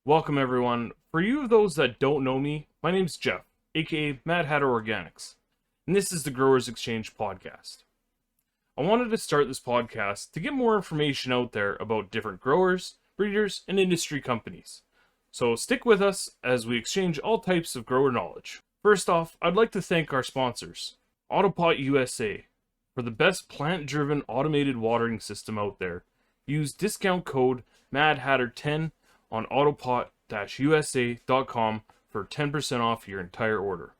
Welcome, everyone. For you of those that don't know me, my name's Jeff, aka Mad Hatter Organics, and this is the Growers Exchange podcast. I wanted to start this podcast to get more information out there about different growers, breeders, and industry companies. So stick with us as we exchange all types of grower knowledge. First off, I'd like to thank our sponsors, Autopot USA, for the best plant-driven automated watering system out there. Use discount code MADHATTER10 on autopot-usa.com for 10% off your entire order.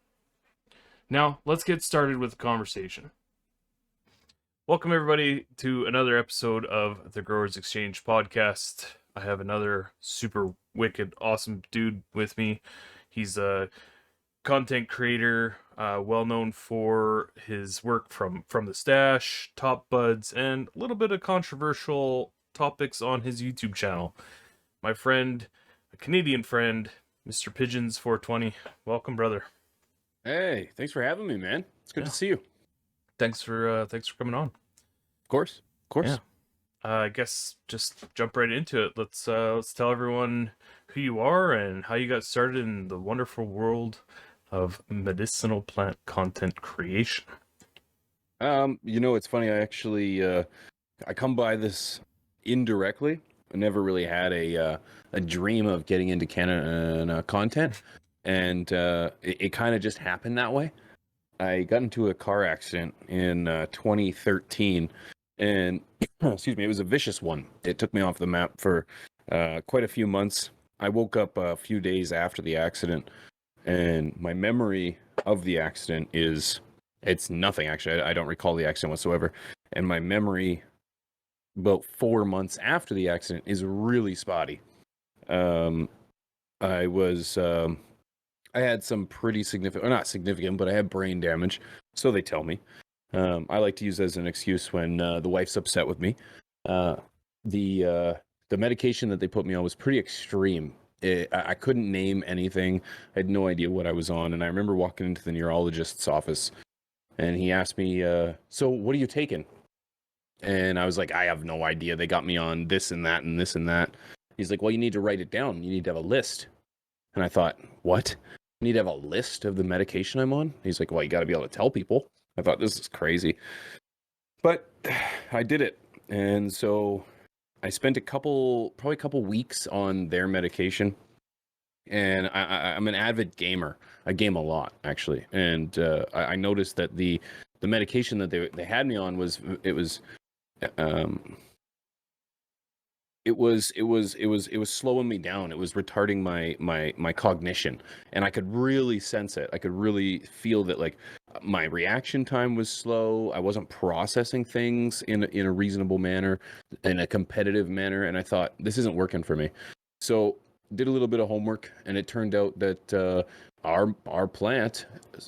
Now, let's get started with the conversation. Welcome, everybody, to another episode of the Growers Exchange podcast. I have another super wicked, awesome dude with me. He's a content creator, well known for his work from the stash, top buds, and a little bit of controversial topics on his YouTube channel. My friend, a Canadian friend, Mr. Pigeons420. Welcome, brother. Hey, thanks for having me, man. It's good to see you. Thanks for coming on. Of course. Yeah. I guess just jump right into it. Let's tell everyone who you are and how you got started in the wonderful world of medicinal plant content creation. It's funny. I actually I come by this indirectly. I never really had a dream of getting into canna content, and it kind of just happened that way. I got into a car accident in 2013, and excuse me, it was a vicious one. It took me off the map for quite a few months. I woke up a few days after the accident, and my memory of the accident it's nothing, actually. I don't recall the accident whatsoever. And my memory about 4 months after the accident is really spotty. I was I had some pretty significant, or not significant, but I had brain damage, so they tell me. I like to use that as an excuse when the wife's upset with me. The medication that they put me on was pretty extreme. I couldn't name anything. I had no idea what I was on, and I remember walking into the neurologist's office, and he asked me, "So what are you taking?" And I was like, "I have no idea. They got me on this and that and this and that." He's like, "Well, you need to write it down. You need to have a list." And I thought, "What? I need to have a list of the medication I'm on?" He's like, "Well, you got to be able to tell people." I thought, this is crazy. But I did it. And so I spent probably a couple weeks on their medication. And I'm an avid gamer. I game a lot, actually. And I noticed that the medication that they had me on was um, it was slowing me down. It was retarding my cognition, and I could really sense it. I could really feel that, like, my reaction time was slow. I wasn't processing things in a reasonable manner, in a competitive manner, and I thought, this isn't working for me. So did a little bit of homework, and it turned out that our plant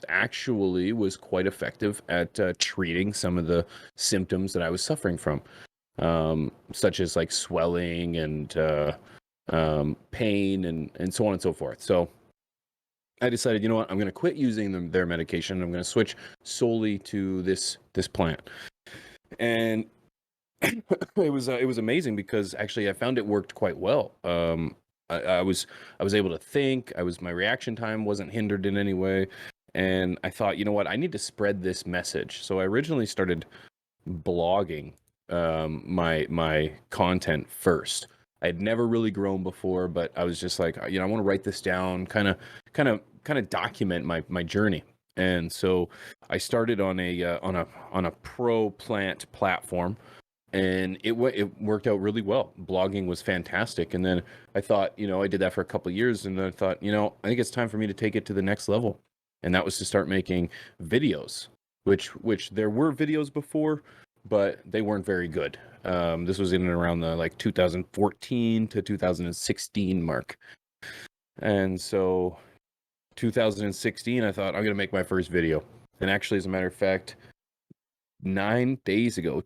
actually was quite effective at treating some of the symptoms that I was suffering from, such as like swelling and pain and so on and so forth. So I decided, you know what, I'm going to quit using their medication. I'm going to switch solely to this plant. And it was amazing, because actually I found it worked quite well. I was able to think. My reaction time wasn't hindered in any way. And I thought, you know what, I need to spread this message. So I originally started blogging my content first. I had never really grown before, but I was just like, I want to write this down, kind of document my journey. And so I started on a pro plant platform, and it worked out really well. Blogging was fantastic. And then I thought, I did that for a couple of years, and then I thought, I think it's time for me to take it to the next level. And that was to start making videos, which there were videos before, but they weren't very good. This was in and around the 2014 to 2016 mark. And so 2016, I thought, I'm going to make my first video. And actually, as a matter of fact, 10 days ago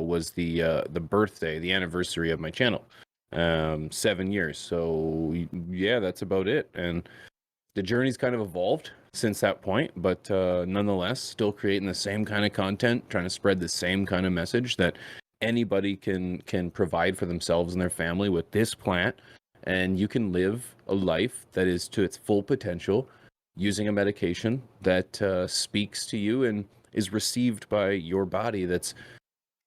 was the birthday, the anniversary of my channel. 7 years. So yeah, that's about it. And the journey's kind of evolved since that point, but nonetheless, still creating the same kind of content, trying to spread the same kind of message that anybody can provide for themselves and their family with this plant, and you can live a life that is to its full potential using a medication that speaks to you and is received by your body that's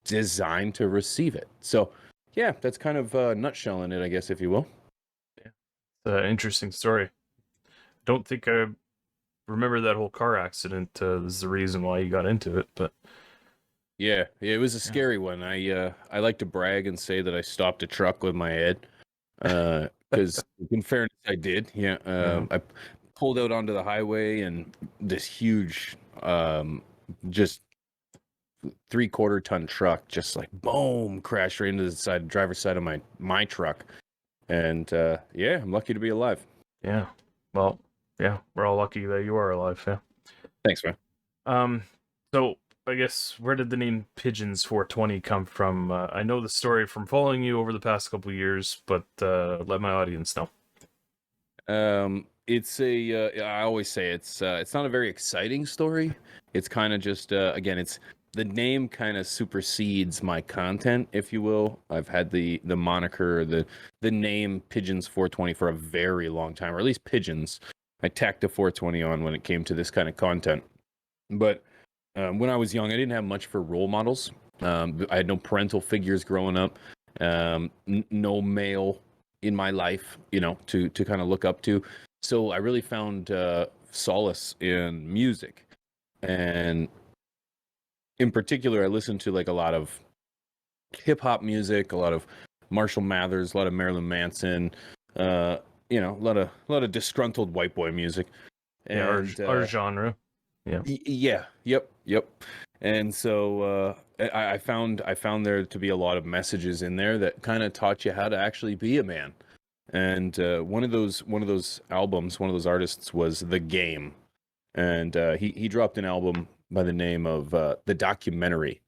designed to receive it. So, yeah, that's kind of nutshelling it, I guess, if you will. It's an interesting story. Don't think I remember that whole car accident is the reason why you got into it, but Yeah, it was a yeah. scary one. I like to brag and say that I stopped a truck with my head, because in fairness, I did. Yeah, Yeah. I pulled out onto the highway and this huge, just 3/4 ton truck just like boom crashed right into the driver's side of my truck, and yeah, I'm lucky to be alive. Yeah. Well, yeah, we're all lucky that you are alive. Yeah. Thanks, man. Um. So I guess where did the name Pigeons420 come from? I know the story from following you over the past couple years, but let my audience know. It's I always say it's not a very exciting story. It's kind of just again, it's the name kind of supersedes my content, if you will. I've had the moniker, the name Pigeons420 for a very long time, or at least Pigeons. I tacked a 420 on when it came to this kind of content. But when I was young, I didn't have much for role models. I had no parental figures growing up. No male in my life, to kind of look up to. So I really found solace in music, and in particular, I listened to like a lot of hip hop music, a lot of Marshall Mathers, a lot of Marilyn Manson, a lot of disgruntled white boy music, Yeah, and our genre. Yeah. Yeah, yep. And so I found there to be a lot of messages in there that kind of taught you how to actually be a man. And one of those albums, one of those artists was The Game, and he dropped an album by the name of The Documentary,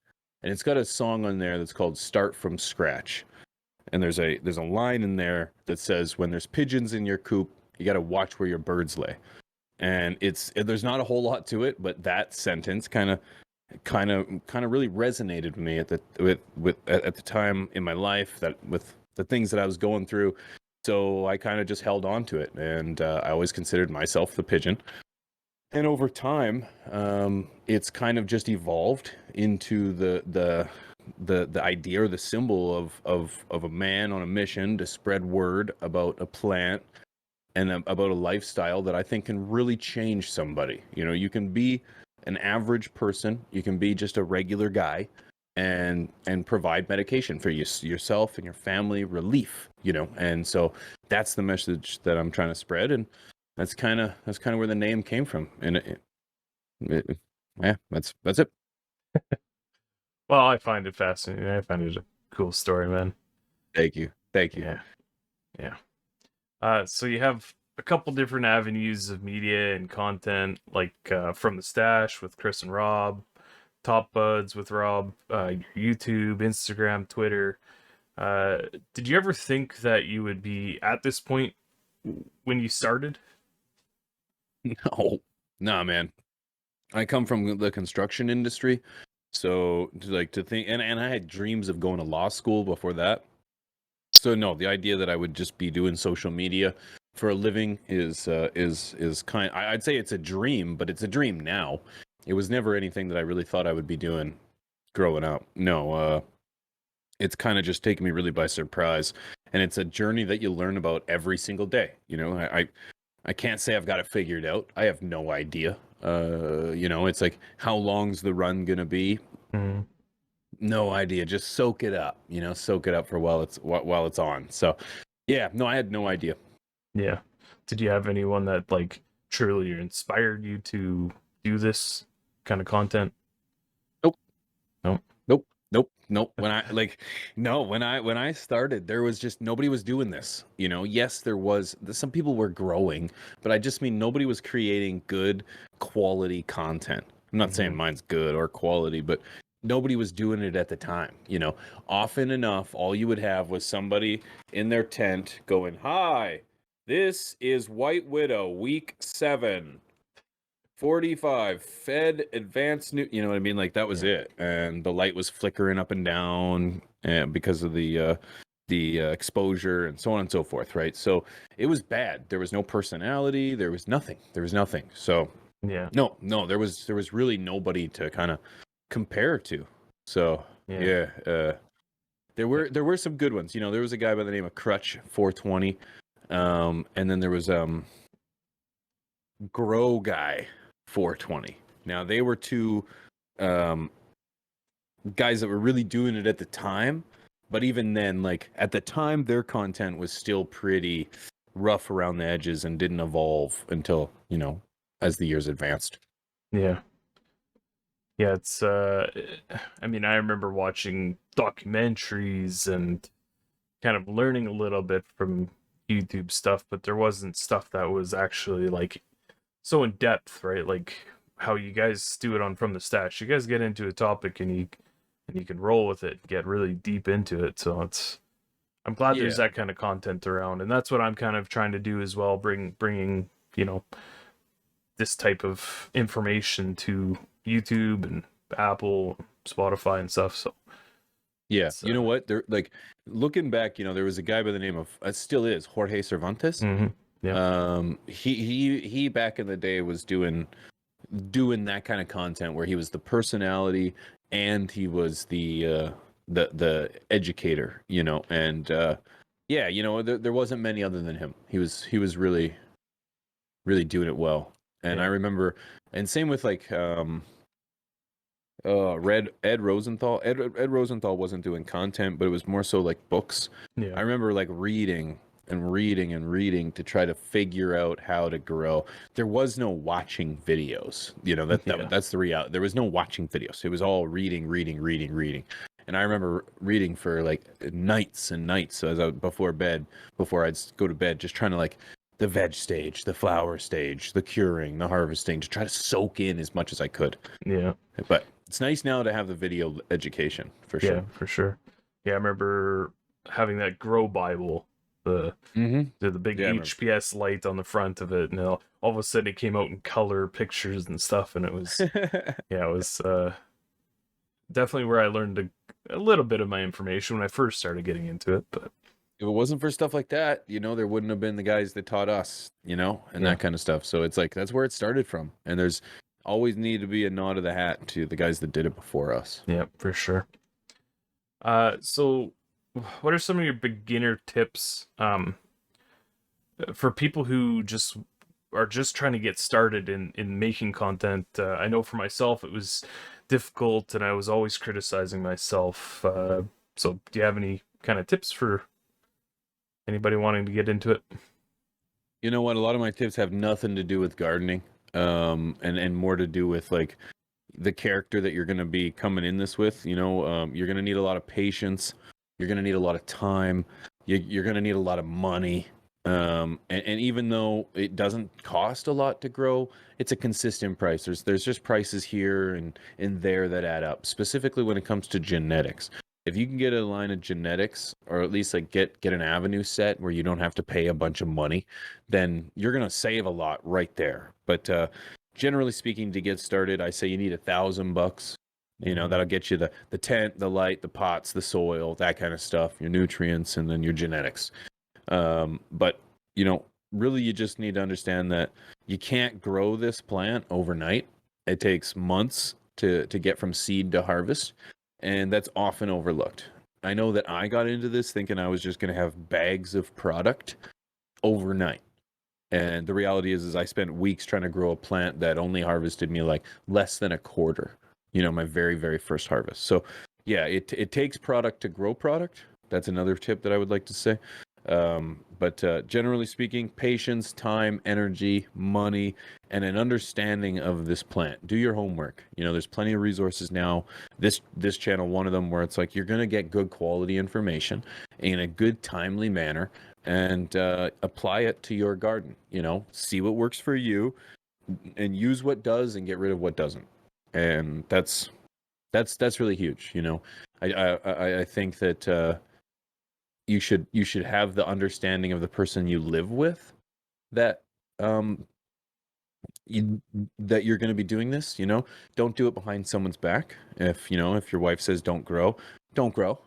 and it's got a song on there that's called Start from Scratch. And there's a line in there that says, when there's pigeons in your coop, you got to watch where your birds lay. And there's not a whole lot to it, but that sentence kind of really resonated with me at the time in my life, that with the things that I was going through. So I kind of just held on to it, and I always considered myself the pigeon. And over time, it's kind of just evolved into the idea or the symbol of a man on a mission to spread word about a plant and about a lifestyle that I think can really change somebody. You can be an average person, you can be just a regular guy, and provide medication for yourself and your family, relief. And so that's the message that I'm trying to spread, and that's kind of where the name came from. And yeah, that's it. Well, I find it fascinating. I find it a cool story, man. Thank you. Yeah. Yeah. So you have a couple different avenues of media and content, like From the Stash with Chris and Rob, Top Buds with Rob, YouTube, Instagram, Twitter. Did you ever think that you would be at this point when you started? No, nah, man. I come from the construction industry, so to think, and I had dreams of going to law school before that. So no, the idea that I would just be doing social media for a living is I'd say it's a dream, but it's a dream now. It was never anything that I really thought I would be doing growing up. No, it's kind of just taken me really by surprise, and it's a journey that you learn about every single day. I can't say I've got it figured out. I have no idea. It's like, how long's the run gonna be? Mm, No idea. Just soak it up. Soak it up for while it's on. So, yeah, no, I had no idea. yeah. Did you have anyone that like truly inspired you to do this kind of content? Nope. No. Nope. When I started, there was just nobody was doing this. Yes, there was some people were growing, but I just mean nobody was creating good quality content. I'm not saying Mhm. mine's good or quality, but nobody was doing it at the time. Often enough, all you would have was somebody in their tent going, "Hi, this is White Widow, week 7. 45 fed advanced new," you know what I mean? Like, that was Yeah. it. And the light was flickering up and down, because of the exposure and so on and so forth, right? So it was bad. There was no personality. There was nothing. So Yeah. no, there was really nobody to kind of compare to. So Yeah. yeah, there were some good ones. There was a guy by the name of Crutch420, and then there was Grow Guy 420. Now they were two um guys that were really doing it at the time, but even then, like at the time, their content was still pretty rough around the edges and didn't evolve until as the years advanced. Yeah. Yeah, it's I mean, I remember watching documentaries and kind of learning a little bit from YouTube stuff, but there wasn't stuff that was actually like so in depth, right? Like how you guys do it on From the Stash. You guys get into a topic and you can roll with it, get really deep into it. So I'm glad there's Yeah, that kind of content around, and that's what I'm kind of trying to do as well, bringing, this type of information to YouTube and Apple, Spotify and stuff. So yeah. it's You know what? There, like looking back, there was a guy by the name of still is Jorge Cervantes. yeah. He back in the day was doing that kind of content where he was the personality and he was the educator, and yeah, there wasn't many other than him. He was really doing it well. And I Yeah. remember, and same with like Ed Rosenthal. Ed Rosenthal wasn't doing content, but it was more so like books. Yeah. I remember like reading and reading and reading to try to figure out how to grow. There was no watching videos. Yeah. That's the reality. There was no watching videos. It was all reading, reading, reading, reading. And I remember reading for like nights and nights as before I'd go to bed, just trying to like the veg stage, the flower stage, the curing, the harvesting, to try to soak in as much as I could. Yeah. But it's nice now to have the video education for Yeah, sure. for sure. Yeah, I remember having that Grow Bible, the Mm-hmm. the big Yeah, I remember. HPS light on the front of it, and all of a sudden it came out in color pictures and stuff, and it was yeah, it was definitely where I learned a little bit of my information when I first started getting into it. But If it wasn't for stuff like that, there wouldn't have been the guys that taught us, and Yeah. that kind of stuff. So it's like that's where it started from. And there's always need to be a nod of the hat to the guys that did it before us. yeah, for sure. So what are some of your beginner tips for people who are just trying to get started in making content? I know for myself it was difficult and I was always criticizing myself. So do you have any kind of tips for anybody wanting to get into it? You know what? A lot of my tips have nothing to do with gardening, and more to do with like the character that you're going to be coming in this with. You're going to need a lot of patience. You're going to need a lot of time. You're going to need a lot of money. And even though it doesn't cost a lot to grow, it's a consistent price. There's just prices here and there that add up, specifically when it comes to genetics. If you can get a line of genetics, or at least like get an avenue set where you don't have to pay a bunch of money, then you're gonna save a lot right there. But generally speaking, to get started, I say you need $1,000. That'll get you the tent, the light, the pots, the soil, that kind of stuff, your nutrients, and then your genetics. But really, you just need to understand that you can't grow this plant overnight. It takes months to get from seed to harvest, and that's often overlooked. I know that I got into this thinking I was just going to have bags of product overnight. And the reality is I spent weeks trying to grow a plant that only harvested me like less than a quarter, my very, very first harvest. So yeah, it takes product to grow product. That's another tip that I would like to say. But generally speaking, patience, time, energy, money, and an understanding of this plant. Do your homework. There's plenty of resources now. This channel, one of them, where it's like you're gonna get good quality information in a good, timely manner, and apply it to your garden. See what works for you, and use what does, and get rid of what doesn't. And that's really huge. I think that. You should have the understanding of the person you live with, that that you're going to be doing this. Don't do it behind someone's back. If your wife says don't grow, don't grow.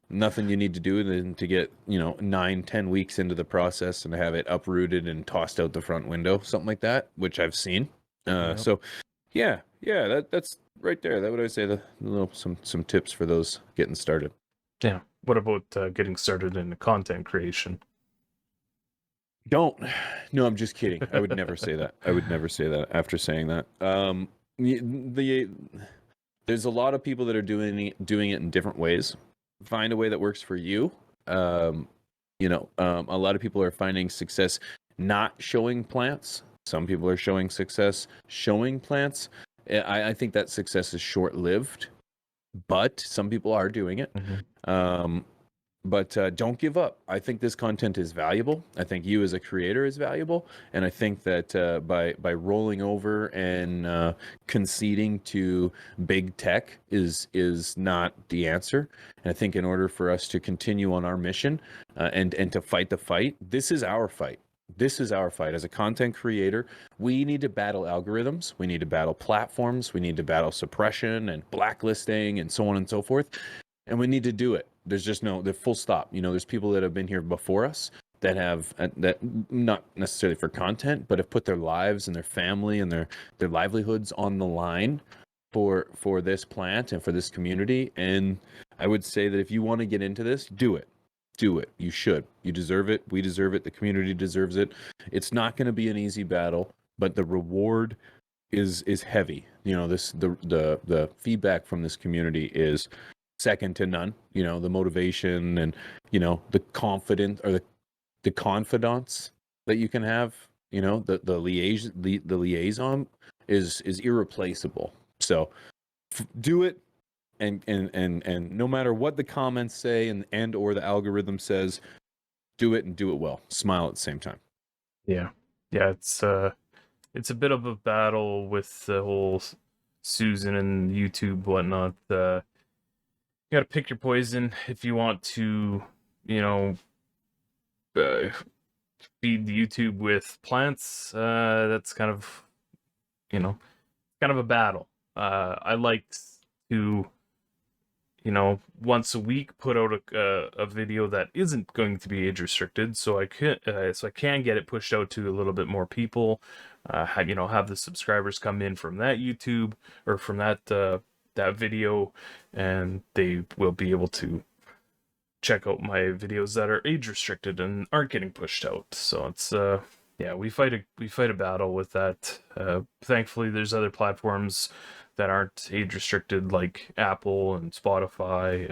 Nothing you need to do than to get 9-10 weeks into the process and have it uprooted and tossed out the front window, something like that, which I've seen. Yep. So yeah, that's right there. That would I say the little some tips for those getting started. Yeah. What about getting started in content creation? Don't. No, I'm just kidding. I would never say that. I would never say that after saying that. There's a lot of people that are doing it in different ways. Find a way that works for you. A lot of people are finding success not showing plants. Some people are showing success showing plants. I think that success is short-lived, but some people are doing it. But don't give up. I think this content is valuable. I think you as a creator is valuable, and I think that by rolling over and conceding to big tech is not the answer. And I think in order for us to continue on our mission and to fight the fight, this is our fight. This is our fight. As a content creator, we need to battle algorithms. We need to battle platforms. We need to battle suppression and blacklisting and so on and so forth. And we need to do it. There's just the full stop. There's people that have been here before us that have that not necessarily for content, but have put their lives and their family and their livelihoods on the line for this plant and for this community. And I would say that if you want to get into this, do it. Do it. You should. You deserve it. We deserve it. The community deserves it. It's not going to be an easy battle, but the reward is heavy. The feedback from this community is second to none. The motivation and the confidence or the confidants that you can have. The liaison is irreplaceable. So do it. And no matter what the comments say and or the algorithm says, do it and do it well. Smile at the same time. Yeah. It's a bit of a battle with the whole Susan and YouTube whatnot. You got to pick your poison if you want to, feed the YouTube with plants. That's kind of a battle. I like to once a week put out a video that isn't going to be age restricted, so I can get it pushed out to a little bit more people. Have the subscribers come in from that YouTube or from that video, and they will be able to check out my videos that are age restricted and aren't getting pushed out. So it's we fight a battle with that. Thankfully, there's other platforms that aren't age restricted, like Apple and Spotify,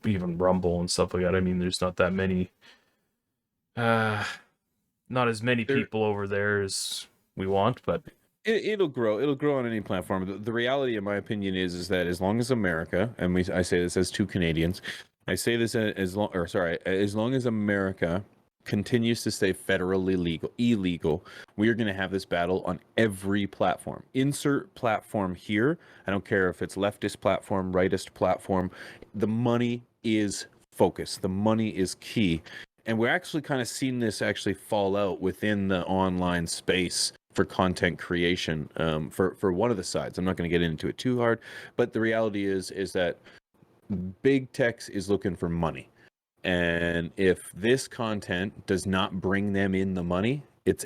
even Rumble and stuff like that. I mean, there's not that many, not as many people over there as we want, but it'll grow. It'll grow on any platform. The reality, in my opinion, is that as long as America, and I say this as two Canadians, I say this as long as America continues to stay federally illegal, we are going to have this battle on every platform. Insert platform here. I don't care if it's leftist platform, rightist platform. The money is focus. The money is key. And we're actually kind of seeing this actually fall out within the online space for content creation for one of the sides. I'm not going to get into it too hard, but the reality is that big tech is looking for money. And if this content does not bring them in the money, it's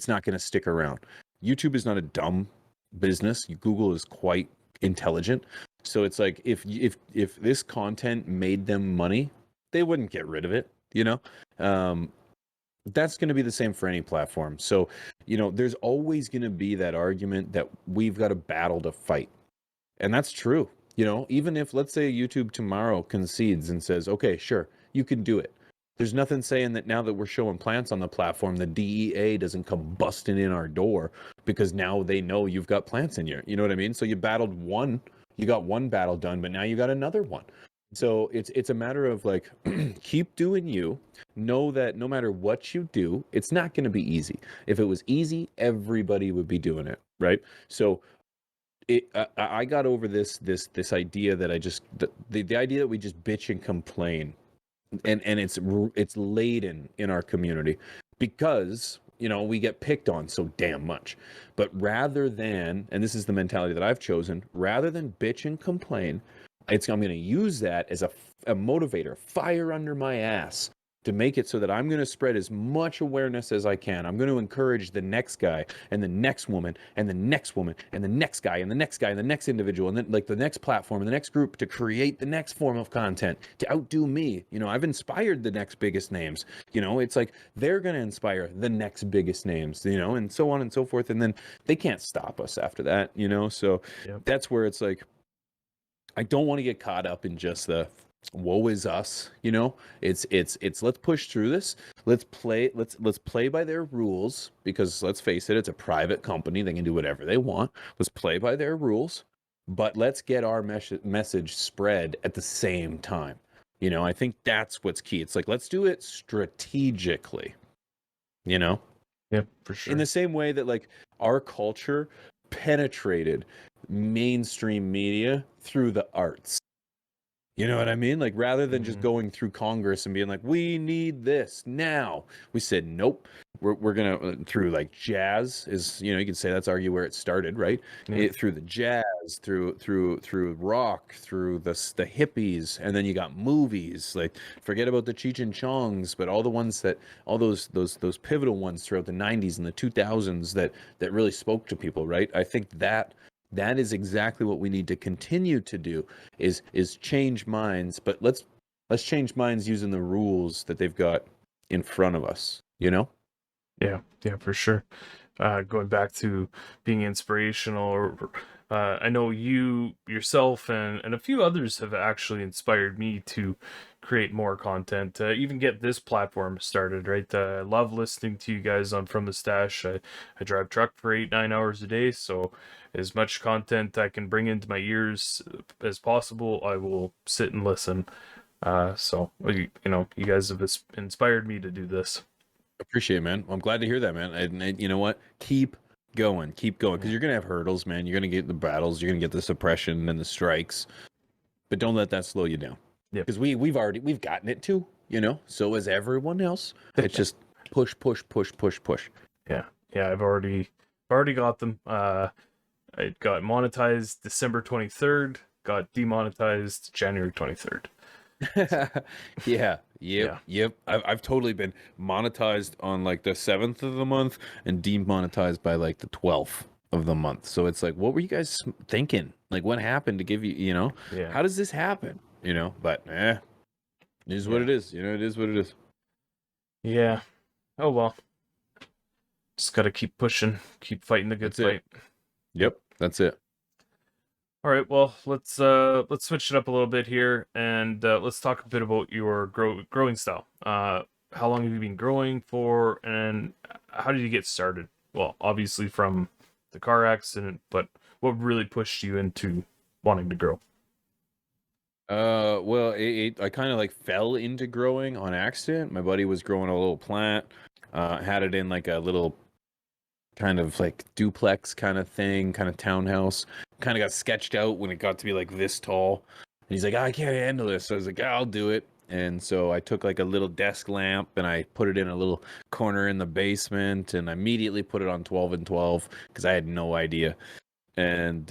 not going to stick around. YouTube is not a dumb business. Google is quite intelligent. So it's like if this content made them money, they wouldn't get rid of it. That's going to be the same for any platform. So there's always going to be that argument that we've got a battle to fight, and that's true. Even if, let's say, YouTube tomorrow concedes and says, okay, sure, you can do it. There's nothing saying that now that we're showing plants on the platform, the DEA doesn't come busting in our door because now they know you've got plants in here. You know what I mean? So you got one battle done, but now you got another one. So it's a matter of like, keep doing you. Know that no matter what you do, it's not going to be easy. If it was easy, everybody would be doing it, right? So I got over this idea that the idea that we just bitch and complain, and it's laden in our community because we get picked on so damn much. But rather than, and this is the mentality that I've chosen, rather than bitch and complain, I'm going to use that as a motivator, fire under my ass to make it so that I'm going to spread as much awareness as I can. I'm going to encourage the next guy and the next woman and the next woman and the next guy and the next guy and the next individual and then like the next platform and the next group to create the next form of content to outdo me. You know, I've inspired the next biggest names. You know, it's like they're going to inspire the next biggest names, you know, and so on and so forth. And then they can't stop us after that, you know? So that's where it's like, I don't want to get caught up in just the woe is us, you know. It's let's push through this. Let's play by their rules, because let's face it, it's a private company. They can do whatever they want. Let's play by their rules, but let's get our message spread at the same time. You know, I think that's what's key. It's like, let's do it strategically, you know? Yeah, for sure. In the same way that like our culture penetrated mainstream media through the arts. You know what I mean? Like, rather than just going through Congress and being like, we need this now, we said, nope, we're gonna through like jazz is, you know, you can say that's argue where it started, right? Through the jazz, through rock, through the hippies, and then you got movies. Like, forget about the Cheech and Chongs, but all the ones that all those pivotal ones throughout the 90s and the 2000s that really spoke to people, right? I think that is exactly what we need to continue to do is change minds, but let's change minds using the rules that they've got in front of us, you know? Yeah, for sure. Going back to being inspirational, I know you yourself and a few others have actually inspired me to create more content, to even get this platform started, right? I love listening to you guys on From the Stash. I drive truck for 8-9 hours a day, so as much content I can bring into my ears as possible, I will sit and listen. So, you know, you guys have inspired me to do this. Appreciate it, man. I'm glad to hear that, man. And you know what? Keep going, because you're gonna have hurdles, man. You're gonna get the battles, you're gonna get the suppression and the strikes, but don't let that slow you down. Yeah, because we've gotten it too, you know. So is everyone else. It's just push. Yeah, I've already got them. I got monetized December 23rd. Got demonetized January 23rd. Yep. I've totally been monetized on like the 7th of the month and demonetized by like the 12th of the month. So it's like, what were you guys thinking? Like, what happened to give you, you know? Yeah. How does this happen? You know, but it is what it is. You know, it is what it is. Yeah. Oh well. Just gotta keep pushing, keep fighting the good fight. Yep, that's it. All right, well, let's switch it up a little bit here, and let's talk a bit about your growing style. How long have you been growing for, and how did you get started? Well, obviously from the car accident, but what really pushed you into wanting to grow? Well, I kind of like fell into growing on accident. My buddy was growing a little plant, had it in like a little kind of like duplex kind of thing, kind of townhouse. Kind of got sketched out when it got to be like this tall. And he's like, I can't handle this. So I was like, I'll do it. And so I took like a little desk lamp and I put it in a little corner in the basement and I immediately put it on 12 and 12 because I had no idea. And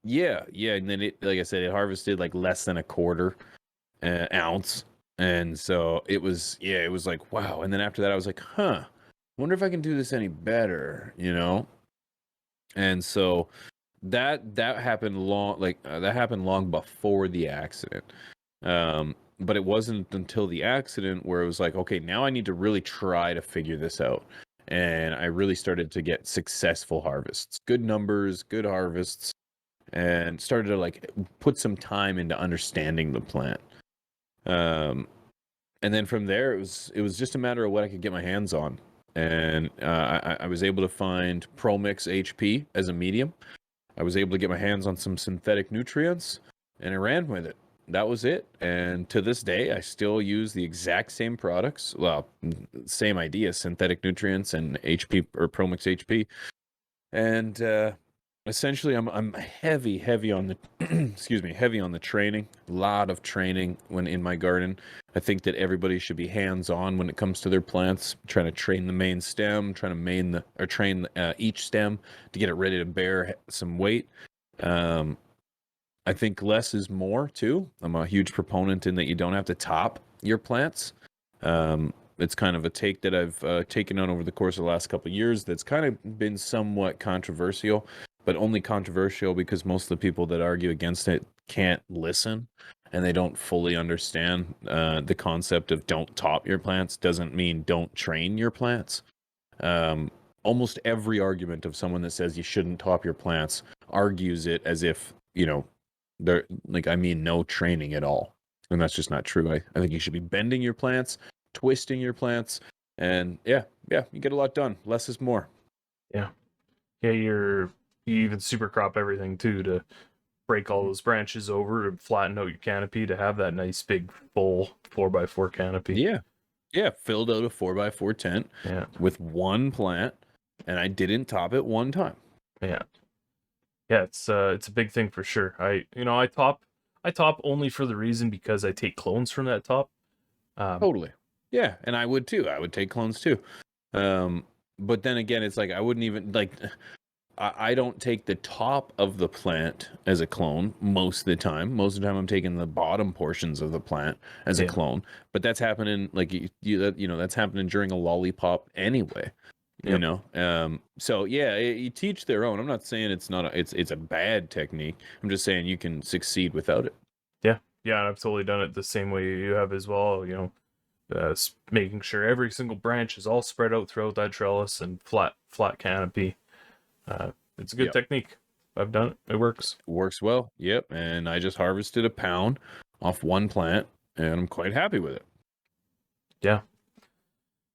yeah. And then it, like I said, it harvested like less than a quarter ounce. And so it was like, wow. And then after that, I was like, wonder if I can do this any better, you know? And so that happened long before the accident. But it wasn't until the accident where it was like, okay, now I need to really try to figure this out. And I really started to get successful harvests, good numbers, good harvests, and started to like put some time into understanding the plant. And then from there, it was just a matter of what I could get my hands on. And I was able to find ProMix HP as a medium. I was able to get my hands on some synthetic nutrients, and I ran with it. That was it. And to this day, I still use the exact same products. Well, same idea, synthetic nutrients and HP or ProMix HP. And essentially, I'm heavy on the heavy on the training. A lot of training when in my garden. I think that everybody should be hands-on when it comes to their plants. Trying to train the main stem, trying to train each stem to get it ready to bear some weight. I think less is more too. I'm a huge proponent in that you don't have to top your plants. It's kind of a take that I've taken on over the course of the last couple of years that's kind of been somewhat controversial, but only controversial because most of the people that argue against it can't listen and they don't fully understand the concept of don't top your plants doesn't mean don't train your plants. Um, Almost every argument of someone that says you shouldn't top your plants argues it as if, they're like, I mean, no training at all. And that's just not true. I think you should be bending your plants, twisting your plants, and yeah, you get a lot done. Less is more. Yeah. Yeah, you even super crop everything too to break all those branches over to flatten out your canopy to have that nice big full 4x4 canopy. Yeah, filled out a 4x4 tent with one plant, and I didn't top it one time. Yeah, it's a big thing for sure. I top only for the reason because I take clones from that top. Totally. Yeah, and I would too. I would take clones too. But then again, it's like I wouldn't even like. I don't take the top of the plant as a clone most of the time. Most of the time, I'm taking the bottom portions of the plant as a clone. But that's happening like that's happening during a lollipop anyway. You know, so yeah, you teach their own. I'm not saying it's not it's a bad technique. I'm just saying you can succeed without it. Yeah, I've totally done it the same way you have as well. Making sure every single branch is all spread out throughout that trellis and flat canopy. It's a good technique. I've done it. It works. Works well. Yep. And I just harvested a pound off one plant, and I'm quite happy with it. Yeah.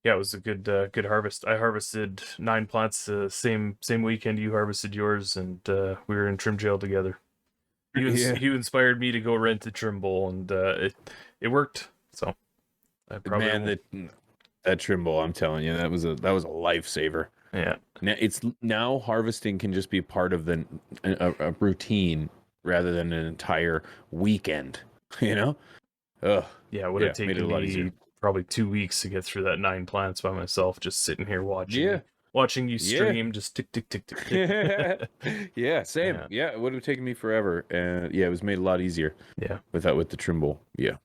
Yeah, it was a good harvest. I harvested 9 plants the same weekend you harvested yours, and we were in trim jail together. You inspired me to go rent a trim bowl, and it worked. So I probably that trim bowl, I'm telling you, that was a lifesaver. Yeah. Now harvesting can just be part of a routine rather than an entire weekend. You know? Yeah, it would have taken me probably 2 weeks to get through that 9 plants by myself, just sitting here watching you stream, just tick tick tick tick tick. Yeah, same. Yeah, it would have taken me forever, and it was made a lot easier. Yeah, with the Trimble. Yeah.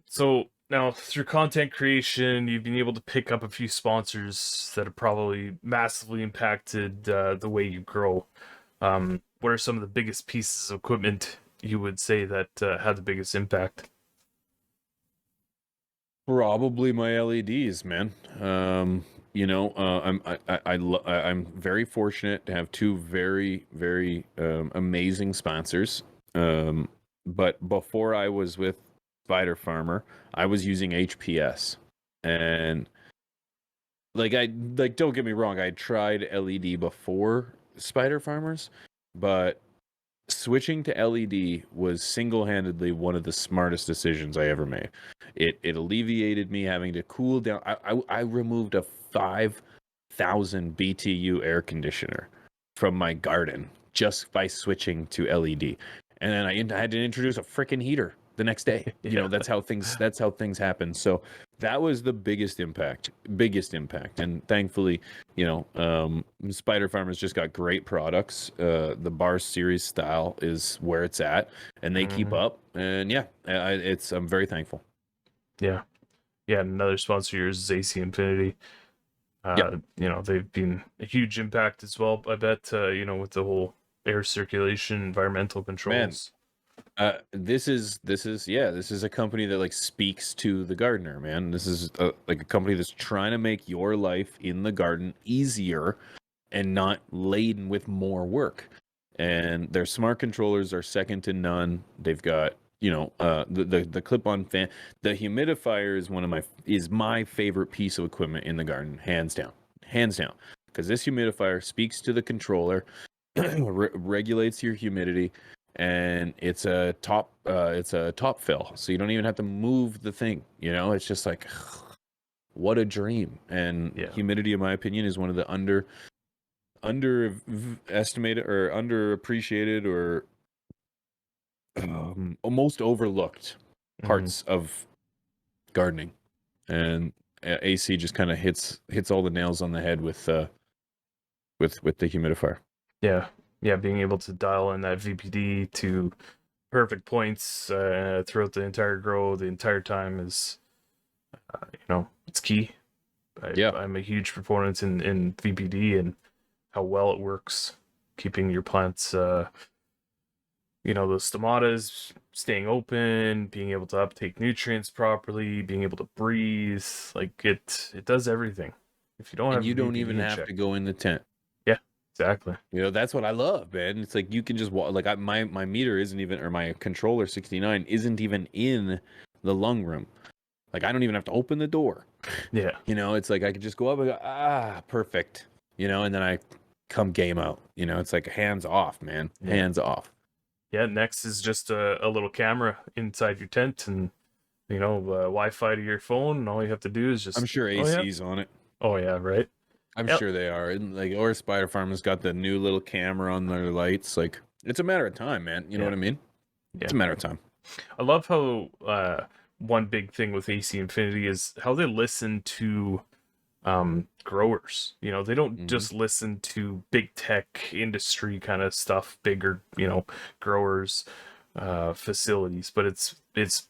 So now through content creation, you've been able to pick up a few sponsors that have probably massively impacted the way you grow. What are some of the biggest pieces of equipment you would say that had the biggest impact? Probably my LEDs, man. I'm very fortunate to have two very amazing sponsors. But before I was with Spider Farmer, I was using HPS, and don't get me wrong, I tried LED before Spider Farmers, but switching to LED was single-handedly one of the smartest decisions I ever made. It alleviated me having to cool down. I removed a 5,000 BTU air conditioner from my garden just by switching to LED, and then I had to introduce a freaking heater the next day. That's how things happen. So that was the biggest impact. And thankfully, Spider Farmers just got great products. The Bar Series style is where it's at, and they keep up. And I'm very thankful. Yeah. Another sponsor of yours is AC Infinity. They've been a huge impact as well. I bet with the whole air circulation, environmental controls. This is a company that speaks to the gardener, man. This is a company that's trying to make your life in the garden easier and not laden with more work. And their smart controllers are second to none. They've got the clip-on fan. The humidifier is my favorite piece of equipment in the garden, hands down, because this humidifier speaks to the controller, regulates your humidity. And it's a top fill, so you don't even have to move the thing. It's just like, what a dream. And humidity, in my opinion, is one of the underestimated or underappreciated or almost overlooked parts of gardening. And AC just kind of hits all the nails on the head with the humidifier. Yeah. yeah, being able to dial in that VPD to perfect points throughout the entire grow the entire time is, it's key. Yeah. I'm a huge proponent in VPD and how well it works, keeping your plants, the stomatas staying open, being able to uptake nutrients properly, being able to breathe. Like it does everything. If you don't And have you a don't VPD even in have check, to go in the tent. yeah, exactly. That's what I love, man. It's like you can just like my meter isn't even, or my controller 69 isn't even in the lung room. Like I don't even have to open the door. Yeah, It's like I could just go up and go, perfect. And then I come game out. It's like hands off, man. yeah, Hands off. yeah. Next is just a little camera inside your tent, and Wi-Fi to your phone, and all you have to do is I'm just, sure oh yeah, AC's on it. oh yeah, right. I'm Yep. sure they are. And like, or Spider Farm has got the new little camera on their lights. Like, it's a matter of time, man. You know Yeah, what I mean? It's yeah. a matter of time. I love how one big thing with AC Infinity is how they listen to growers. They don't Hmm. just listen to big tech industry kind of stuff, bigger, growers facilities, but it's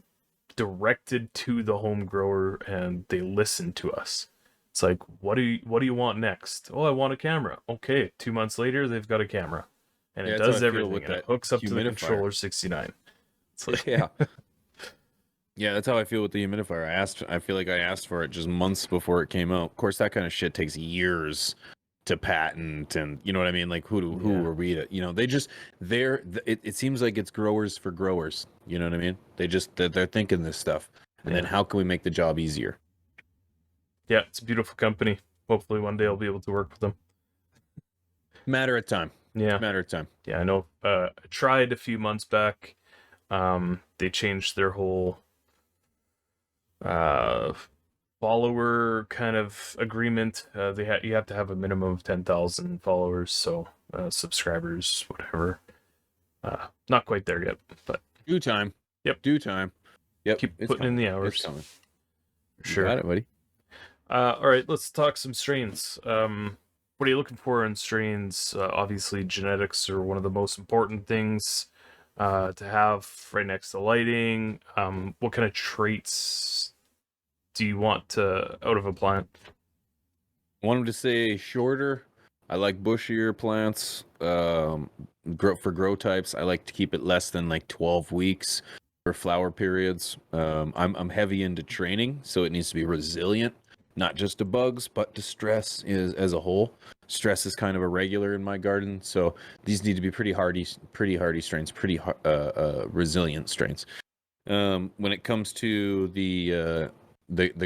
directed to the home grower and they listen to us. It's like, what do you want next? Oh, I want a camera. Okay, 2 months later they've got a camera and Yeah, it that's how I does feel everything with and it that hooks up to the humidifier. controller 69. It's like, Yeah. Yeah, that's how I feel with the humidifier. I feel like I asked for it just months before it came out. Of course, that kind of shit takes years to patent, and you know what I mean. Like, who yeah, are we to, it seems like it's growers for growers. You know what I mean? They're thinking this stuff, and then yeah. how can we make the job easier? Yeah, it's a beautiful company. Hopefully one day I'll be able to work with them. Matter of time. Yeah. Matter of time. Yeah, I know. I tried a few months back. They changed their whole uh follower kind of agreement. You have to have a minimum of 10,000 followers, so subscribers, whatever. Not quite there yet, but Due time. yep, Due time. Yep. keep It's putting in coming. the It's hours. coming. For You sure. got it, buddy. All right, let's talk some strains. What are you looking for in strains? Obviously, genetics are one of the most important things to have right next to lighting. What kind of traits do you want out of a plant? I want them to stay shorter. I like bushier plants. For grow types, I like to keep it less than like 12 weeks for flower periods. I'm heavy into training, so it needs to be resilient, not just to bugs, but to stress as a whole. Stress is kind of irregular in my garden, so these need to be pretty hardy strains, resilient strains. When it comes to the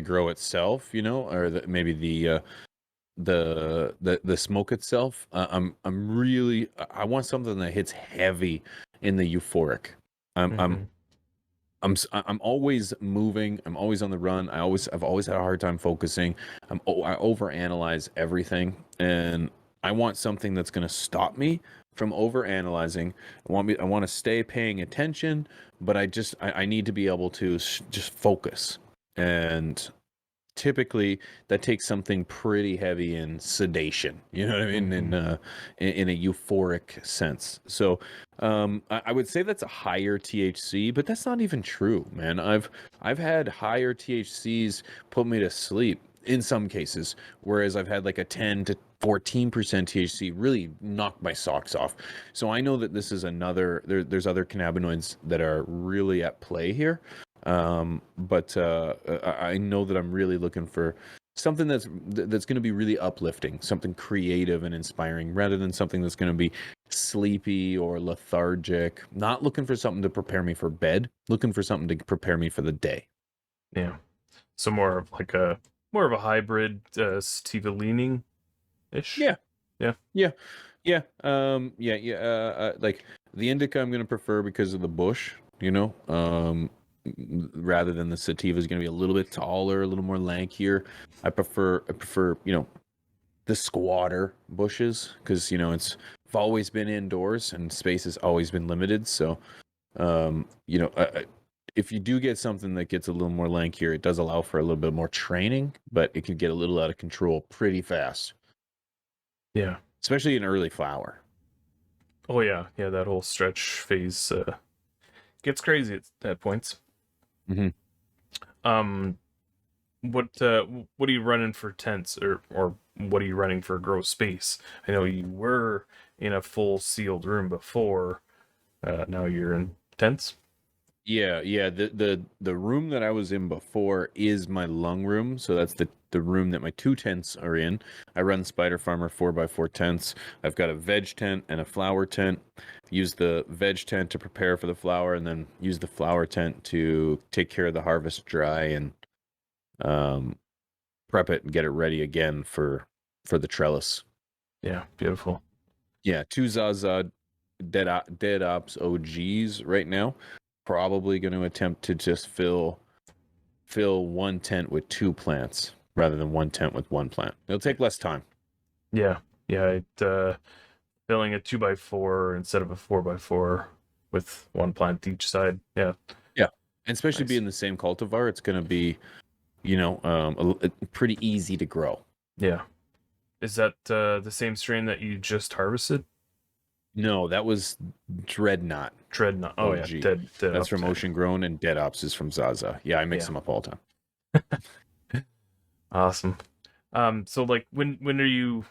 grow itself, or maybe the smoke itself, I want something that hits heavy in the euphoric. I'm I'm Mm-hmm. I'm always moving. I'm always on the run. I've always had a hard time focusing. I overanalyze everything, and I want something that's going to stop me from overanalyzing. I want to stay paying attention, but I need to be able to just focus. And typically that takes something pretty heavy in sedation, you know what I mean, Mm-hmm. in a euphoric sense. So I would say that's a higher THC, but that's not even true, man. I've had higher THCs put me to sleep in some cases, whereas I've had like a 10 to 14% THC really knock my socks off. So I know that this is there's other cannabinoids that are really at play here. But I know that I'm really looking for something that's going to be really uplifting, something creative and inspiring, rather than something that's going to be sleepy or lethargic. Not looking for something to prepare me for bed, looking for something to prepare me for the day. Yeah. So more of a hybrid sativa leaning ish. Yeah, Yeah. yeah, yeah. Yeah. Like the indica, I'm going to prefer because of the bush. Rather than the sativa is going to be a little bit taller, a little more lankier. I prefer the squatter bushes because I've always been indoors and space has always been limited. So if you do get something that gets a little more lankier, it does allow for a little bit more training, but it can get a little out of control pretty fast, Yeah. especially in early flower. Oh yeah, yeah. That whole stretch phase gets crazy at points. Hmm. Um, what are you running for tents, or what are you running for grow space? I know you were in a full sealed room before. Now you're in tents. Yeah, yeah. The room that I was in before is my lung room, so that's the room that my two tents are in. I run Spider Farmer 4x4 tents. I've got a veg tent and a flower tent. Use the veg tent to prepare for the flower, and then use the flower tent to take care of the harvest dry and um, prep it and get it ready again for the trellis. Yeah, beautiful. Yeah, two Zaza dead ops OGs right now. Probably going to attempt to just fill one tent with two plants rather than one tent with one plant. It'll take less time. Yeah, yeah. Filling a 2x4 instead of a 4x4 with one plant each side. Yeah, Yeah, and especially nice. being the same cultivar, it's going to be pretty easy to grow. Yeah. Is that the same strain that you just harvested? No, that was Dreadnought Dreadnought. Oh yeah, OG. dead That's up. from Ocean Grown, and Dead Ops is from Zaza. Yeah, I mix Yeah, them up all the time. awesome. So like when do you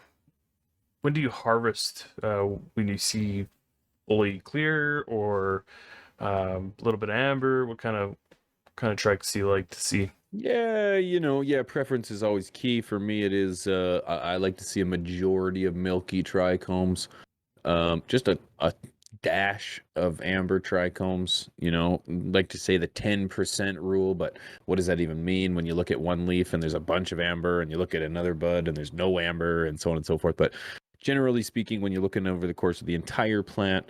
harvest? When you see fully clear or a little bit of amber? What kind of tracks do you like to see? Yeah, preference is always key. For me, it is, I like to see a majority of milky trichomes. Just a dash of amber trichomes, like to say the 10% rule, but what does that even mean when you look at one leaf and there's a bunch of amber, and you look at another bud and there's no amber, and so on and so forth. But generally speaking, when you're looking over the course of the entire plant,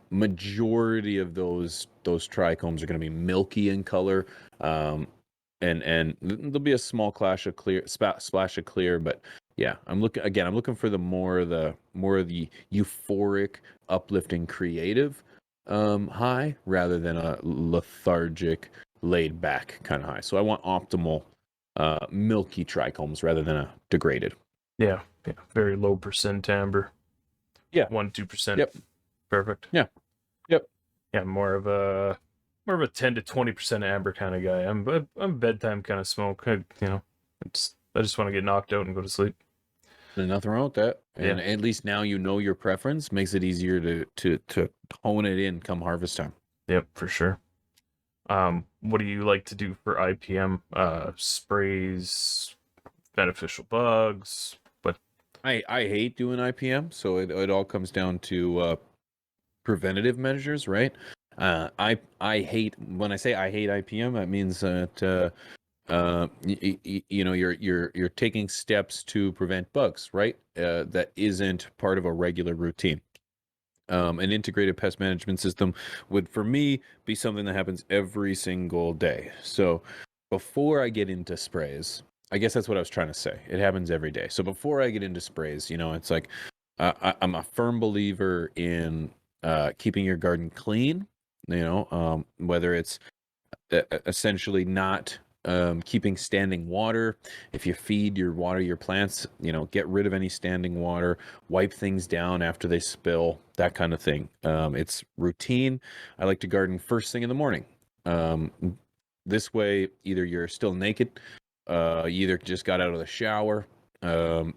majority of those trichomes are going to be milky in color. And there'll be a small splash of clear, but yeah, I'm looking for the more of the euphoric, uplifting, creative high, rather than a lethargic, laid back kind of high. So I want optimal milky trichomes rather than a degraded. Yeah, yeah. Very low percent amber. Yeah. 1-2%. Yep. Perfect. Yeah. Yep. Yeah, more of a 10 to 20% amber kind of guy. I'm bedtime kind of smoke. I just want to get knocked out and go to sleep. There's nothing wrong with that. Yeah. And at least now you know your preference, makes it easier to hone it in come harvest time. Yep, for sure. What do you like to do for IPM? Sprays, beneficial bugs, but I hate doing IPM, so it all comes down to preventative measures, right? I hate, when I say I hate IPM, that means that you're taking steps to prevent bugs, right? That isn't part of a regular routine. An integrated pest management system would, for me, be something that happens every single day. So before I get into sprays, I guess that's what I was trying to say. It happens every day. So before I get into sprays, it's like I'm a firm believer in keeping your garden clean. Whether it's essentially not keeping standing water. If you water your plants, get rid of any standing water, wipe things down after they spill, that kind of thing. It's routine. I like to garden first thing in the morning. Um, this way, either you're still naked, you either just got out of the shower,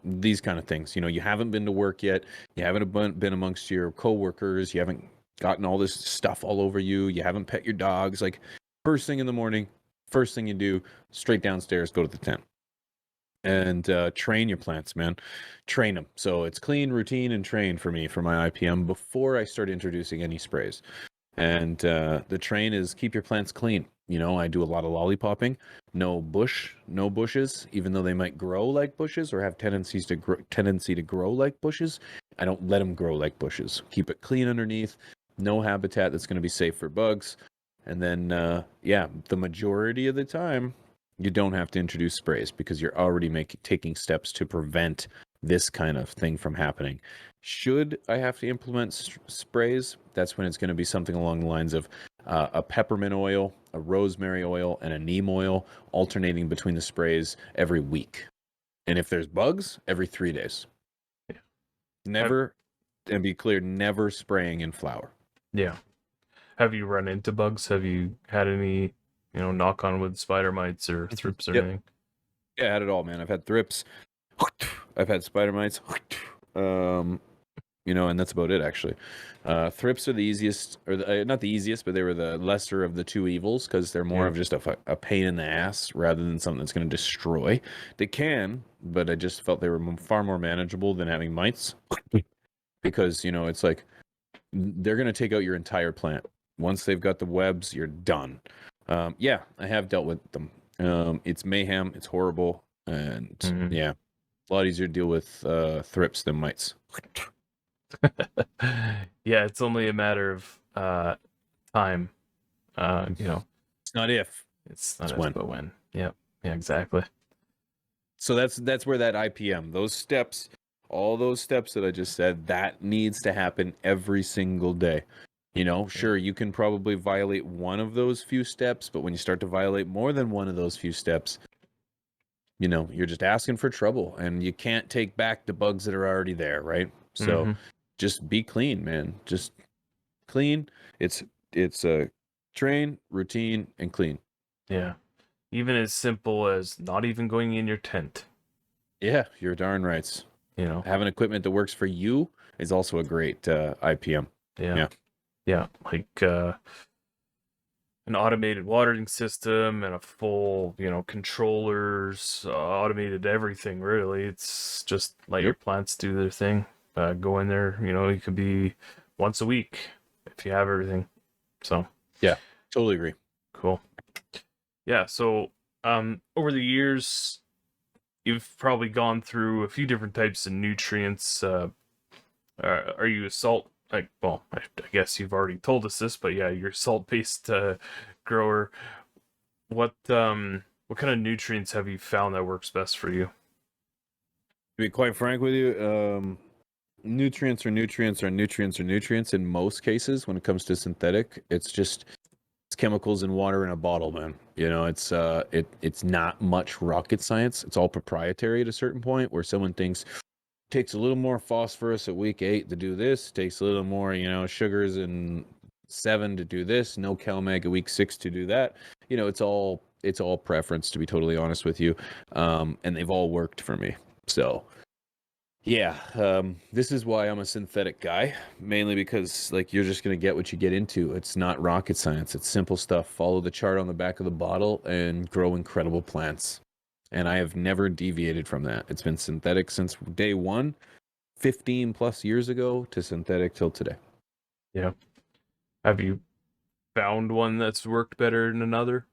these kind of things. You haven't been to work yet. You haven't been amongst your coworkers. You haven't gotten all this stuff all over you. You haven't pet your dogs. Like, first thing in the morning, first thing you do, straight downstairs, go to the tent. And train your plants, man. Train them. So it's clean, routine, and train for me for my IPM before I start introducing any sprays. And the train is keep your plants clean. I do a lot of lollipopping. No bushes, even though they might grow like bushes or have tendency to grow like bushes. I don't let them grow like bushes. Keep it clean underneath. No habitat that's going to be safe for bugs. And then, the majority of the time, you don't have to introduce sprays because you're already taking steps to prevent this kind of thing from happening. Should I have to implement sprays, that's when it's going to be something along the lines of a peppermint oil, a rosemary oil, and a neem oil, alternating between the sprays every week. And if there's bugs, every 3 days. yeah. Have, Never and be clear, never spraying in flower. Yeah. Have you run into bugs? Have you had any, knock on wood, spider mites or thrips or Yep. anything? Yeah, I had it all, man. I've had thrips. I've had spider mites. And that's about it, actually. Thrips are the easiest, or not the easiest, but they were the lesser of the two evils because they're more Yeah. of just a pain in the ass rather than something that's going to destroy. They can, but I just felt they were far more manageable than having mites because, it's like they're going to take out your entire plant. Once they've got the webs, you're done. Yeah, I have dealt with them. It's mayhem. It's horrible. And Mhm. yeah, a lot easier to deal with thrips than mites. Yeah, it's only a matter of time. It's not if, It's not it's if, when. but when. Yep. Yeah, exactly. So that's where that IPM, those steps, all those steps that I just said, that needs to happen every single day. Sure, you can probably violate one of those few steps, but when you start to violate more than one of those few steps, you're just asking for trouble, and you can't take back the bugs that are already there, right? So Mm-hmm. just be clean, man. Just clean. It's a train, routine, and clean. Yeah. Even as simple as not even going in your tent. Yeah, you're darn right. Having equipment that works for you is also a great IPM. Yeah. Yeah. Like an automated watering system and a full, controllers, automated everything, really. It's just let your plants do their thing. Go in there, it could be once a week if you have everything. So, yeah, totally agree. Cool. Yeah. So, over the years, you've probably gone through a few different types of nutrients. Are you a salt? Well, I guess you've already told us this, but yeah, you're a salt-based grower. What kind of nutrients have you found that works best for you? To be quite frank with you, nutrients are nutrients are nutrients are nutrients in most cases. When it comes to synthetic, it's chemicals and water in a bottle, man. It's not much rocket science. It's all proprietary at a certain point where someone thinks takes a little more phosphorus at week 8 to do this, takes a little more, sugars in 7 to do this, no CalMag at week 6 to do that. It's all preference, to be totally honest with you. And they've all worked for me. So yeah, this is why I'm a synthetic guy, mainly because you're just going to get what you get into. It's not rocket science. It's simple stuff. Follow the chart on the back of the bottle and grow incredible plants. And I have never deviated from that. It's been synthetic since day one, 15 plus years ago, to synthetic till today. Yeah. Have you found one that's worked better than another?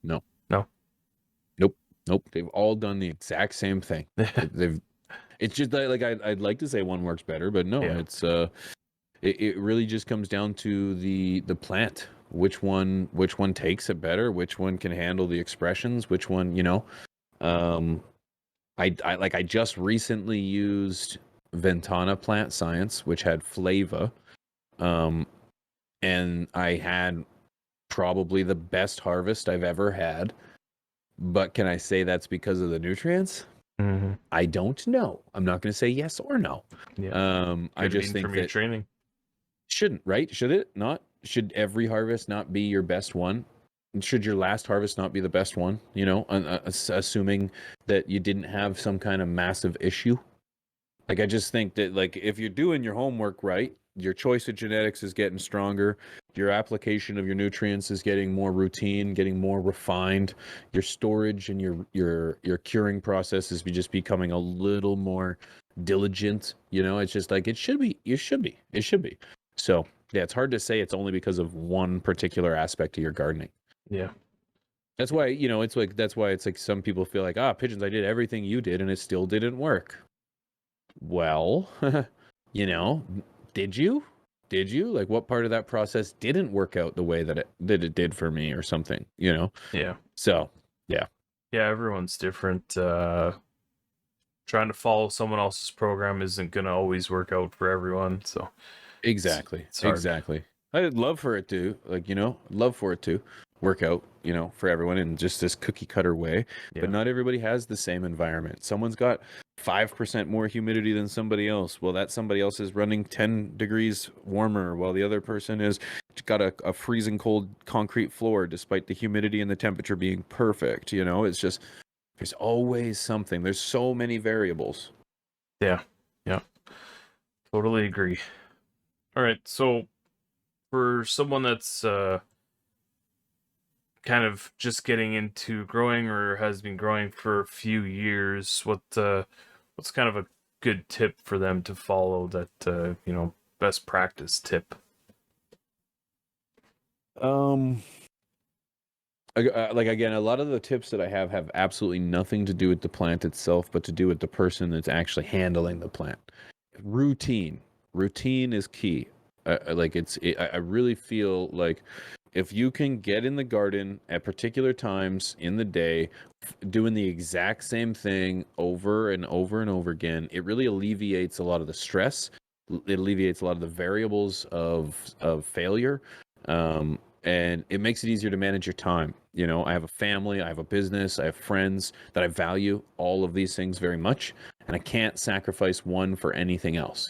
No. No. Nope. They've all done the exact same thing. It's just I'd like to say one works better, but no, Yeah. it really just comes down to the plant. Which one takes it better? Which one can handle the expressions? Which one, I just recently used Ventana Plant Science, which had Flava, and I had probably the best harvest I've ever had. But can I say that's because of the nutrients? Mm-hmm. I don't know. I'm not going to say yes or no. Yeah. I just think from your that training. shouldn't, right? Should it not? Should every harvest not be your best one? Should your last harvest not be the best one? Assuming that you didn't have some kind of massive issue. I just think that if you're doing your homework right, your choice of genetics is getting stronger, your application of your nutrients is getting more routine, getting more refined, your storage and your curing process is just becoming a little more diligent. It's just it should be. It should be. So yeah, it's hard to say it's only because of one particular aspect of your gardening. Yeah. That's why, it's some people feel like, Pigeons, I did everything you did and it still didn't work. Well, did you? What part of that process didn't work out the way that it did for me or something, Yeah. So, yeah. Yeah, everyone's different. Trying to follow someone else's program isn't going to always work out for everyone, so Exactly. it's hard. Exactly. I'd love for it to, work out, for everyone in just this cookie cutter way. Yeah. But not everybody has the same environment. Someone's got 5% more humidity than somebody else. Well, that somebody else is running 10 degrees warmer while the other person is got a freezing cold concrete floor despite the humidity and the temperature being perfect. It's just, there's always something. There's so many variables. Yeah. Yeah. Totally agree. All right. So for someone that's kind of just getting into growing or has been growing for a few years, what's kind of a good tip for them to follow, that best practice tip? Like, again, a lot of the tips that I have absolutely nothing to do with the plant itself, but to do with the person that's actually handling the plant. Routine is key. I really feel like if you can get in the garden at particular times in the day, doing the exact same thing over and over and over again, it really alleviates a lot of the stress. It alleviates a lot of the variables of failure. And it makes it easier to manage your time. I have a family, I have a business, I have friends that I value all of these things very much, and I can't sacrifice one for anything else.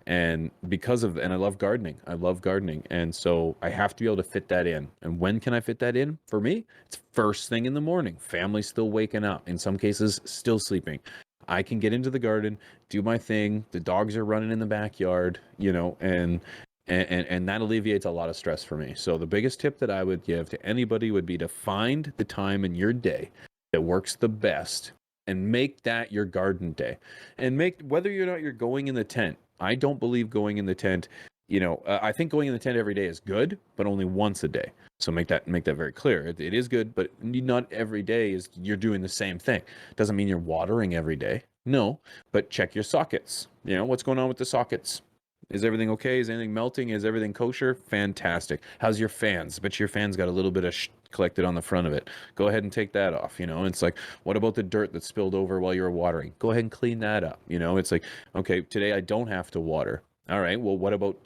And and I love gardening. And so I have to be able to fit that in. And when can I fit that in? For me, it's first thing in the morning. Family's still waking up, in some cases, still sleeping. I can get into the garden, do my thing. The dogs are running in the backyard, and that alleviates a lot of stress for me. So the biggest tip that I would give to anybody would be to find the time in your day that works the best and make that your garden day. And make, whether or not you're going in the tent, I don't believe going in the tent, I think going in the tent every day is good, but only once a day. So make that very clear. It is good, but not every day is you're doing the same thing. Doesn't mean you're watering every day. No, but check your sockets. What's going on with the sockets? Is everything okay? Is anything melting? Is everything kosher? Fantastic. How's your fans? Bet your fans got a little bit of collected on the front of it. Go ahead and take that off. It's like, what about the dirt that spilled over while you were watering? Go ahead and clean that up. It's like, okay, today I don't have to water. All right. Well, what about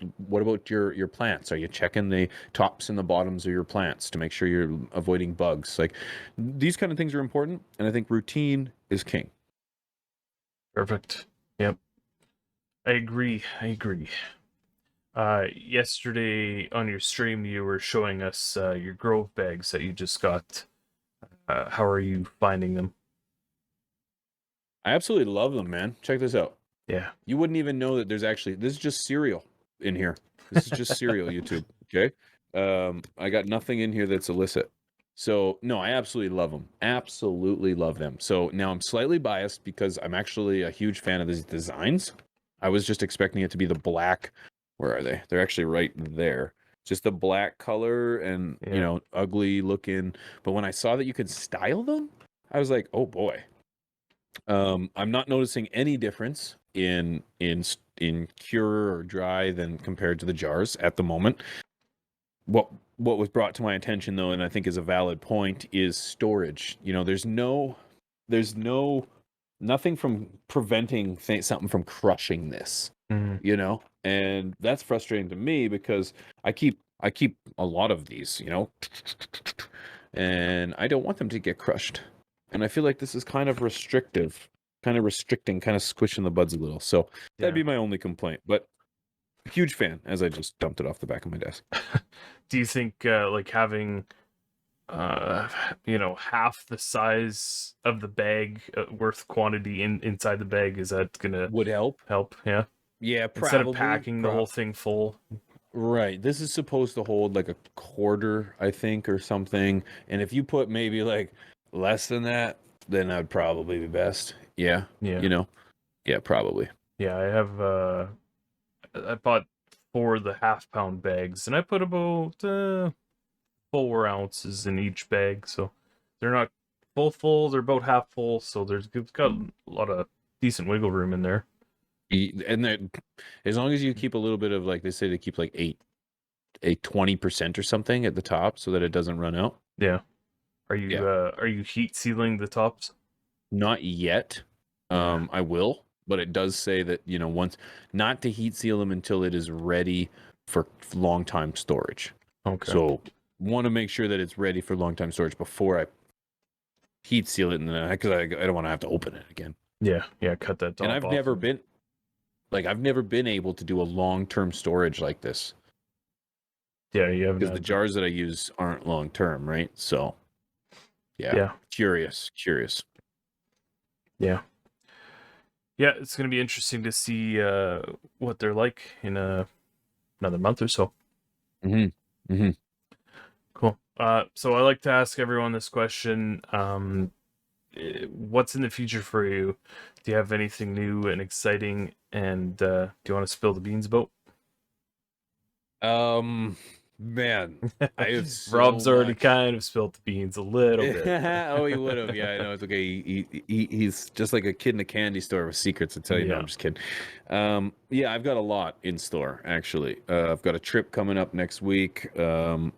your plants? Are you checking the tops and the bottoms of your plants to make sure you're avoiding bugs? Like, these kind of things are important, and I think routine is king. Perfect. Yep. I agree. Yesterday on your stream, you were showing us your grove bags that you just got. How are you finding them? I absolutely love them, man. Check this out. Yeah. You wouldn't even know that this is just cereal in here. This is just cereal, YouTube. Okay. I got nothing in here that's illicit. So no, I absolutely love them. Absolutely love them. So now I'm slightly biased because I'm actually a huge fan of these designs. I was just expecting it to be the black. Where are they? They're actually right there. Just the black color and, Yeah. ugly looking. But when I saw that you could style them, I was like, oh boy. I'm not noticing any difference in cure or dry than compared to the jars at the moment. What was brought to my attention, though, and I think is a valid point, is storage. There's nothing from preventing something from crushing this. Mm. And that's frustrating to me because I keep a lot of these, and I don't want them to get crushed. And I feel like this is kind of restrictive, kind of restricting, kind of squishing the buds a little. So that'd be my only complaint. But huge fan, as I just dumped it off the back of my desk. Do you think like having half the size of the bag worth quantity inside the bag, is that gonna Would help. Yeah. Yeah, Instead of probably. packing the whole thing full. Right. This is supposed to hold like a quarter, I think, or something. And if you put maybe like less than that, then that'd probably be best. Yeah. Yeah. Yeah, probably. Yeah, I have I bought 4 of the half-pound bags, and I put about 4 ounces in each bag, so they're not full, they're about half full, so it's got a lot of decent wiggle room in there. And as long as you keep a little bit of, like they say, to keep like a 20% or something at the top so that it doesn't run out. Yeah. Are you heat sealing the tops? Not yet. I will, but it does say that, once not to heat seal them until it is ready for long time storage. Okay. So want to make sure that it's ready for long time storage before I heat seal it, and then because I don't want to have to open it again. Yeah, cut that top And off. I've never been able to do a long-term storage like this Yeah, you haven't because the had jars that I use aren't long-term, right? So, Yeah. curious. Yeah. Yeah, it's going to be interesting to see what they're like in another month or so. Mm-hmm. Cool. So I like to ask everyone this question. What's in the future for you? Do you have anything new and exciting? And do you want to spill the beans about? Man, I have so Rob's already much. kind of spilled the beans a little bit. Oh, he would have. Yeah, I know. It's okay. He's just like a kid in a candy store with secrets to tell you. No, Yeah. I'm just kidding. Yeah, I've got a lot in store, actually. I've got a trip coming up next week. Oh,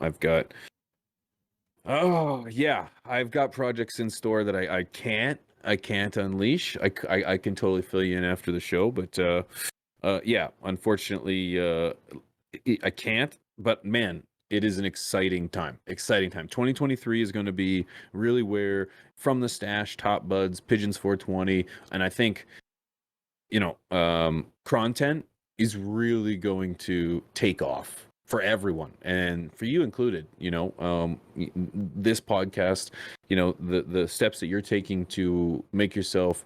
yeah, I've got projects in store that I can't unleash. I can totally fill you in after the show, but yeah, unfortunately, I can't. But man, it is an exciting time. Exciting time. 2023 is going to be really where From the Stash, Top Buds, Pigeons 420, and I think content is really going to take off for everyone and for you included. This podcast, the steps that you're taking to make yourself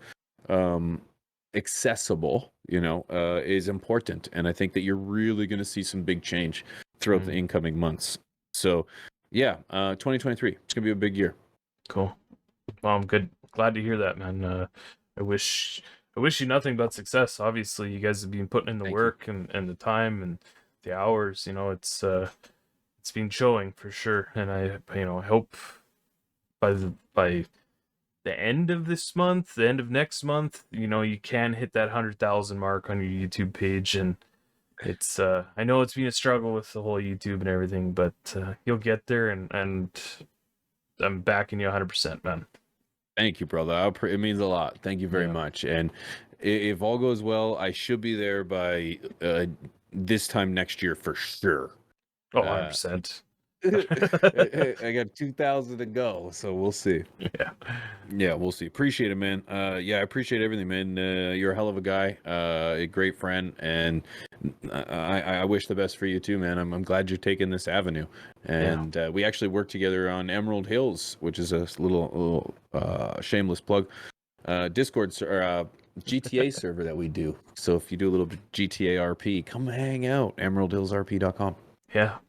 accessible, is important. And I think that you're really going to see some big change throughout the incoming months. So, yeah, 2023, it's going to be a big year. Cool. Well, I'm good. Glad to hear that, man. I wish you nothing but success. Obviously, you guys have been putting in the Thank you. work and the time and the hours. It's been showing for sure. And I hope by the end of this month, the end of next month, you can hit that 100,000 mark on your YouTube page. And it's I know it's been a struggle with the whole YouTube and everything, but you'll get there. And I'm backing you 100%, man. Thank you, brother. It means a lot. Thank you very Yeah. much. And if all goes well, I should be there by this time next year for sure. Oh, 100%. I got 2,000 to go, so we'll see. Yeah. Yeah, we'll see. Appreciate it, man. Yeah, I appreciate everything, man. You're a hell of a guy, a great friend, and I wish the best for you too, man. I'm glad you're taking this avenue. And we actually worked together on Emerald Hills, which is a little shameless plug, Discord or GTA server that we do. So if you do a little bit GTA RP, come hang out. EmeraldHillsRP.com. Yeah.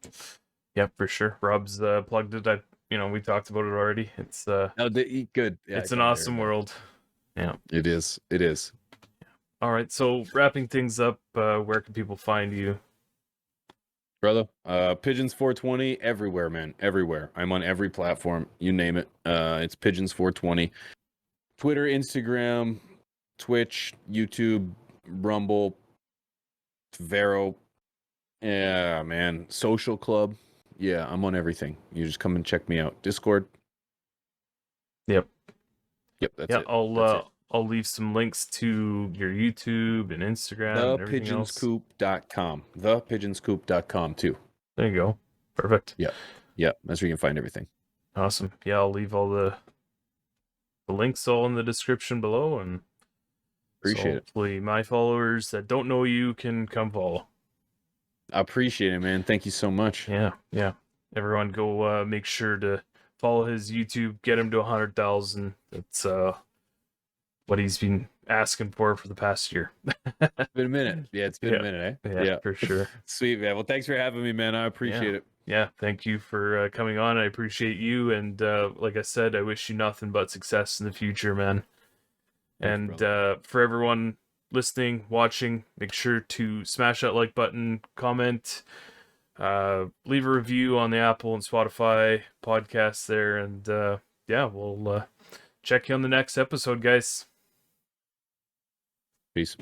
Yeah, for sure. Rob's plugged it. We talked about it already. It's Good. Yeah, it's an awesome world. Yeah. It is. It is. All right. So wrapping things up, where can people find you? Brother, Pigeons 420 everywhere, man. Everywhere. I'm on every platform. You name it. It's Pigeons 420. Twitter, Instagram, Twitch, YouTube, Rumble, Vero. Yeah, man. Social Club. Yeah, I'm on everything. You just come and check me out. Discord. Yep. That's it. I'll leave some links to your YouTube and Instagram and everything else. ThePigeonsCoop.com. ThePigeonsCoop.com too. There you go. Perfect. Yep. That's where you can find everything. Awesome. Yeah, I'll leave all the links all in the description below, and Appreciate it. Hopefully my followers that don't know you can come follow. I appreciate it, man. Thank you so much. Yeah. Everyone go make sure to follow his YouTube, get him to 100,000. That's what he's been asking for the past year. It's been a minute. Yeah, it's been a minute, eh? Yeah, for sure. Sweet, man. Well, thanks for having me, man. I appreciate it. Yeah, thank you for coming on. I appreciate you, and like I said, I wish you nothing but success in the future, man. Thanks, and for everyone listening, watching, make sure to smash that like button, comment, leave a review on the Apple and Spotify podcasts there, and we'll check you on the next episode, guys. Peace.